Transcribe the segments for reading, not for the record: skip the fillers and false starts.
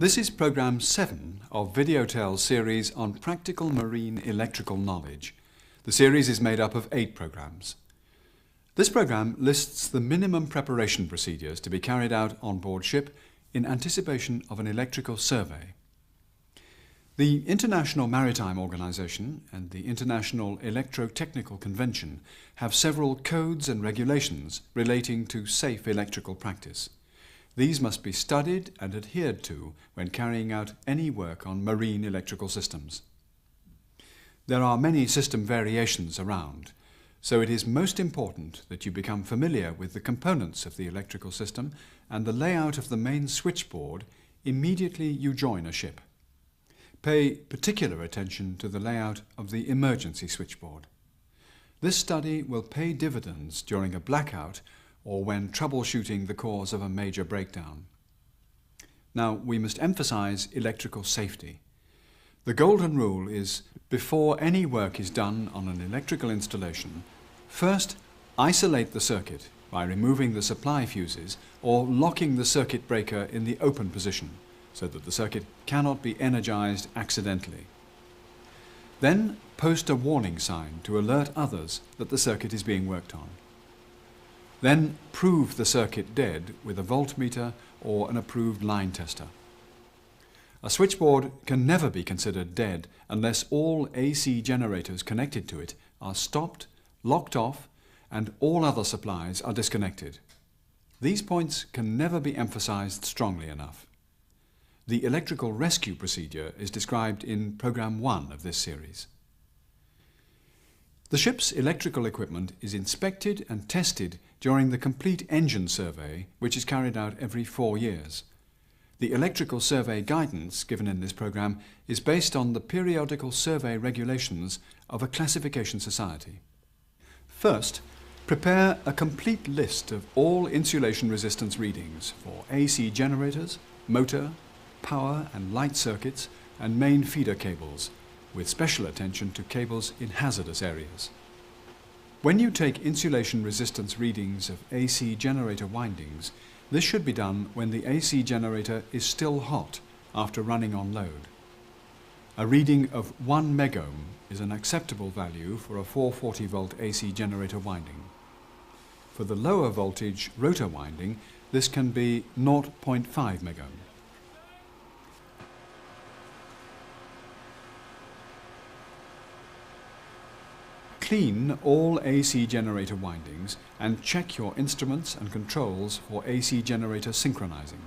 This is Programme 7 of Videotel's series on practical marine electrical knowledge. The series is made up of 8 programmes. This programme lists the minimum preparation procedures to be carried out on board ship in anticipation of an electrical survey. The International Maritime Organization and the International Electrotechnical Convention have several codes and regulations relating to safe electrical practice. These must be studied and adhered to when carrying out any work on marine electrical systems. There are many system variations around, so it is most important that you become familiar with the components of the electrical system and the layout of the main switchboard immediately you join a ship. Pay particular attention to the layout of the emergency switchboard. This study will pay dividends during a blackout or when troubleshooting the cause of a major breakdown. Now, we must emphasize electrical safety. The golden rule is, before any work is done on an electrical installation, first isolate the circuit by removing the supply fuses or locking the circuit breaker in the open position so that the circuit cannot be energized accidentally. Then post a warning sign to alert others that the circuit is being worked on. Then prove the circuit dead with a voltmeter or an approved line tester. A switchboard can never be considered dead unless all AC generators connected to it are stopped, locked off, and all other supplies are disconnected. These points can never be emphasized strongly enough. The electrical rescue procedure is described in Programme 1 of this series. The ship's electrical equipment is inspected and tested during the complete engine survey, which is carried out every 4 years. The electrical survey guidance given in this programme is based on the periodical survey regulations of a classification society. First, prepare a complete list of all insulation resistance readings for AC generators, motor, power and light circuits and main feeder cables, with special attention to cables in hazardous areas. When you take insulation resistance readings of AC generator windings, this should be done when the AC generator is still hot after running on load. A reading of 1 megohm is an acceptable value for a 440 volt AC generator winding. For the lower voltage rotor winding, this can be 0.5 megohm. Clean all AC generator windings and check your instruments and controls for AC generator synchronizing.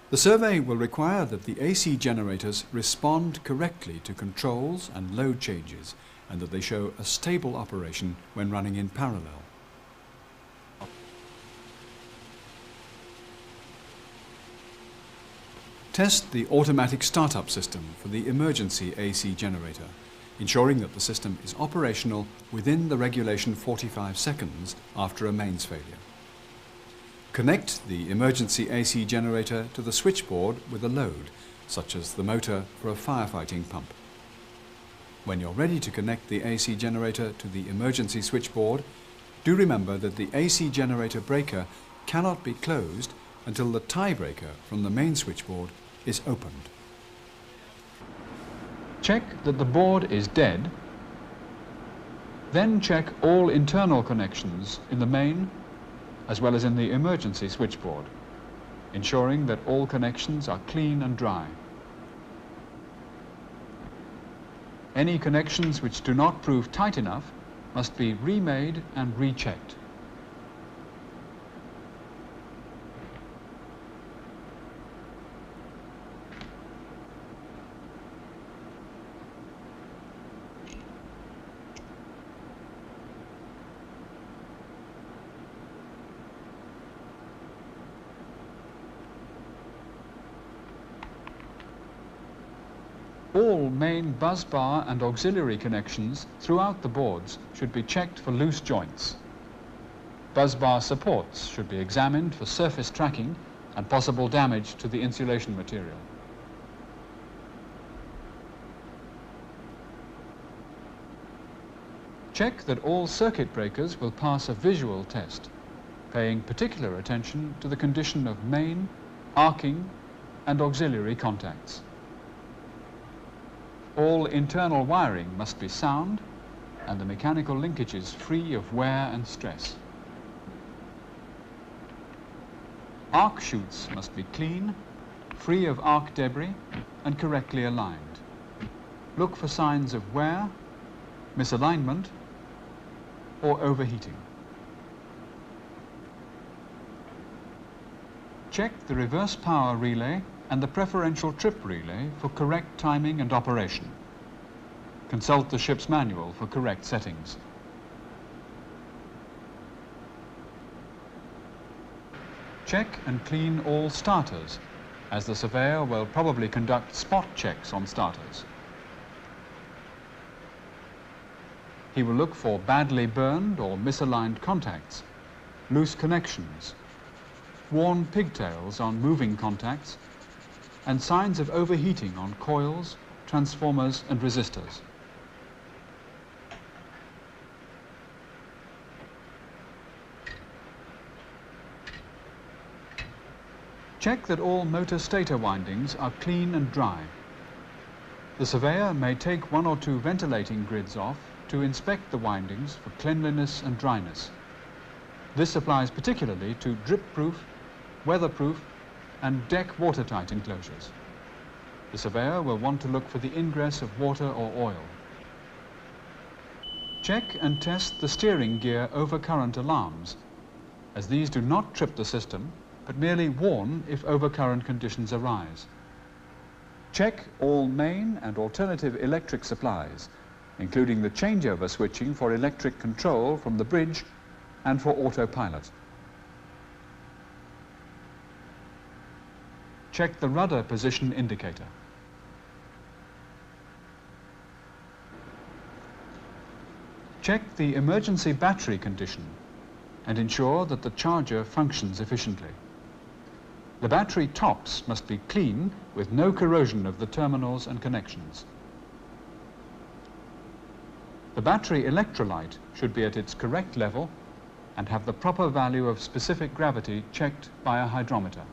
The survey will require that the AC generators respond correctly to controls and load changes and that they show a stable operation when running in parallel. Test the automatic startup system for the emergency AC generator, ensuring that the system is operational within the regulation 45 seconds after a mains failure. Connect the emergency AC generator to the switchboard with a load, such as the motor for a firefighting pump. When you're ready to connect the AC generator to the emergency switchboard, do remember that the AC generator breaker cannot be closed until the tie breaker from the main switchboard is opened. Check that the board is dead, then check all internal connections in the main as well as in the emergency switchboard, ensuring that all connections are clean and dry. Any connections which do not prove tight enough must be remade and rechecked. All main buzz bar and auxiliary connections throughout the boards should be checked for loose joints. Buzz bar supports should be examined for surface tracking and possible damage to the insulation material. Check that all circuit breakers will pass a visual test, paying particular attention to the condition of main, arcing, and auxiliary contacts. All internal wiring must be sound and the mechanical linkages free of wear and stress. Arc chutes must be clean, free of arc debris and correctly aligned. Look for signs of wear, misalignment or overheating. Check the reverse power relay and the preferential trip relay for correct timing and operation. Consult the ship's manual for correct settings. Check and clean all starters, as the surveyor will probably conduct spot checks on starters. He will look for badly burned or misaligned contacts, loose connections, worn pigtails on moving contacts, and signs of overheating on coils, transformers and resistors. Check that all motor stator windings are clean and dry. The surveyor may take 1 or 2 ventilating grids off to inspect the windings for cleanliness and dryness. This applies particularly to drip-proof, weatherproof and deck watertight enclosures. The surveyor will want to look for the ingress of water or oil. Check and test the steering gear overcurrent alarms, as these do not trip the system but merely warn if overcurrent conditions arise. Check all main and alternative electric supplies, including the changeover switching for electric control from the bridge and for autopilot. Check the rudder position indicator. Check the emergency battery condition and ensure that the charger functions efficiently. The battery tops must be clean with no corrosion of the terminals and connections. The battery electrolyte should be at its correct level and have the proper value of specific gravity checked by a hydrometer.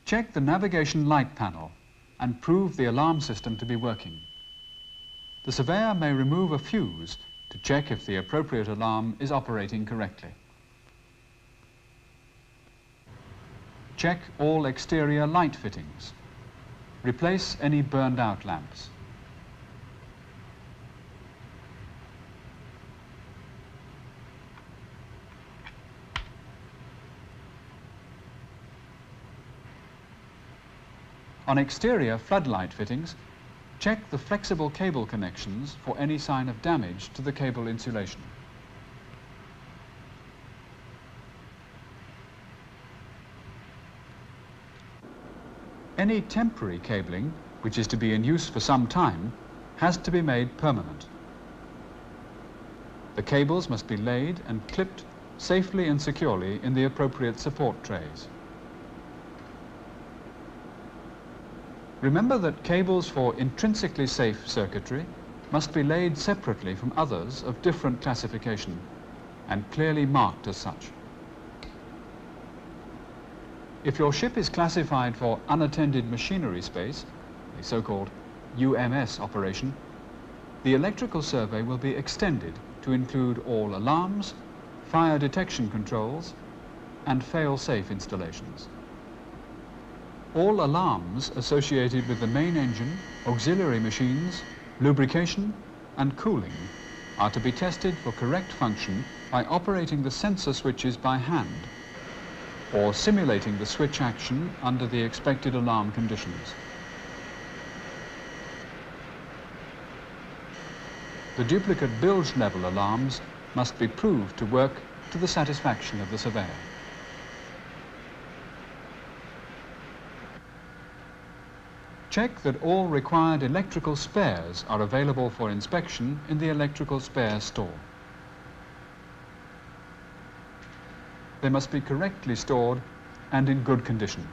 Check the navigation light panel and prove the alarm system to be working. The surveyor may remove a fuse to check if the appropriate alarm is operating correctly. Check all exterior light fittings. Replace any burned out lamps. On exterior floodlight fittings, check the flexible cable connections for any sign of damage to the cable insulation. Any temporary cabling, which is to be in use for some time, has to be made permanent. The cables must be laid and clipped safely and securely in the appropriate support trays. Remember that cables for intrinsically safe circuitry must be laid separately from others of different classification and clearly marked as such. If your ship is classified for unattended machinery space, the so-called UMS operation, the electrical survey will be extended to include all alarms, fire detection controls and fail-safe installations. All alarms associated with the main engine, auxiliary machines, lubrication and cooling are to be tested for correct function by operating the sensor switches by hand or simulating the switch action under the expected alarm conditions. The duplicate bilge level alarms must be proved to work to the satisfaction of the surveyor. Check that all required electrical spares are available for inspection in the electrical spare store. They must be correctly stored and in good condition.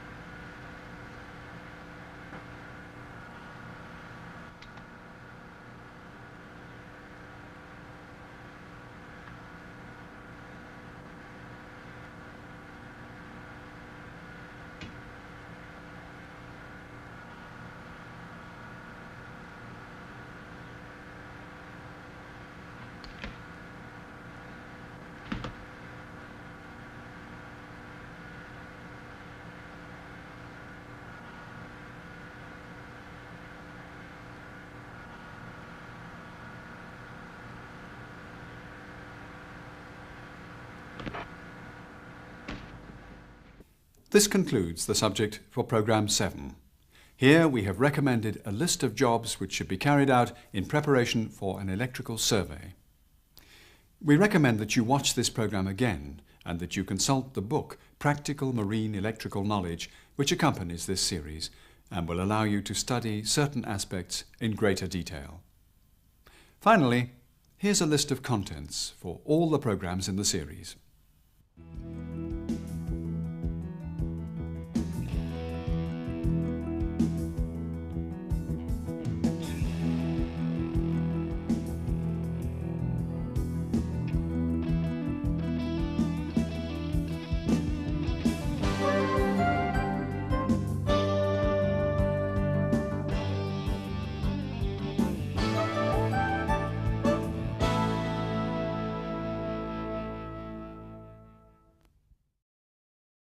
This concludes the subject for Programme 7. Here we have recommended a list of jobs which should be carried out in preparation for an electrical survey. We recommend that you watch this programme again and that you consult the book Practical Marine Electrical Knowledge which accompanies this series and will allow you to study certain aspects in greater detail. Finally, here's a list of contents for all the programmes in the series.